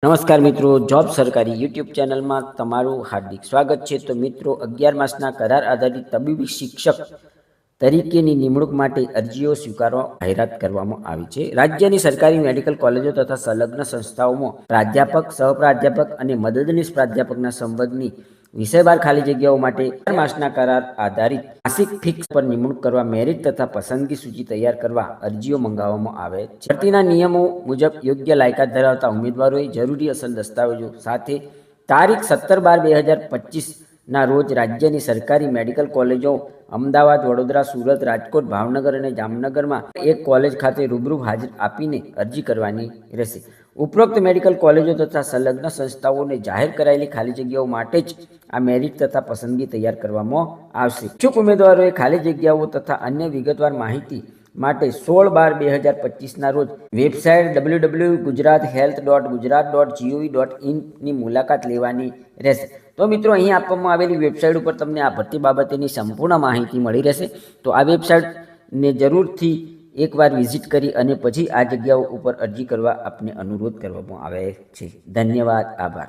નમસ્કાર મિત્રો, જોબ સરકારી યુટ્યુબ ચેનલમાં તમારું હાર્દિક સ્વાગત છે। તો મિત્રો, 11 માસના કરાર આધારિત તબીબી શિક્ષક તરીકેની નિમણૂક માટે અરજીઓ સ્વીકારવા જાહેરાત કરવામાં આવી છે। રાજ્યની સરકારી મેડિકલ કોલેજો તથા સંલગ્ન સંસ્થાઓમાં પ્રાધ્યાપક, સહપ્રાધ્યાપક અને મદદનીશ પ્રાધ્યાપકના સંબંધની વિષયવાર ખાલી જગ્યાઓ માટે 11 માસના કરાર આધારિત માસિક ફિક્સ પર નિમણૂક કરવા મેરિટ તથા પસંદગી સૂચિ તૈયાર કરવા અરજીઓ મંગાવવામાં આવે છે। ભરતીના નિયમો મુજબ યોગ્ય લાયકાત ધરાવતા ઉમેદવારોએ જરૂરી અસલ દસ્તાવેજો સાથે તારીખ 17/12/2025ના રોજ રાજ્યની સરકારી મેડિકલ કોલેજો અમદાવાદ, વડોદરા, સુરત, રાજકોટ, ભાવનગર અને જામનગરમાં એક કોલેજ ખાતે રૂબરૂ હાજર આપીને અરજી કરવાની રહેશે। ઉપરોક્ત મેડિકલ કોલેજો તથા સંલગ્ન સંસ્થાઓને જાહેર કરાયેલી ખાલી જગ્યાઓ માટે જ આ મેરિટ તથા પસંદગી તૈયાર કરવામાં આવશે। ઇચ્છુક ઉમેદવારોએ ખાલી જગ્યાઓ તથા અન્ય વિગતવાર માહિતી માટે 16/12/2025ના રોજ વેબસાઇટ www.gujarathealth.gujarat.gov.in ની મુલાકાત લેવાની રહેશે। તો મિત્રો, અહીં આપવામાં આવેલી વેબસાઇટ ઉપર તમને આ ભરતી બાબતેની સંપૂર્ણ માહિતી મળી રહેશે। તો આ વેબસાઇટને જરૂરથી એકવાર વિઝિટ કરી અને પછી આ જગ્યાઓ ઉપર અરજી કરવા આપને અનુરોધ કરવામાં આવે છે। ધન્યવાદ, આભાર।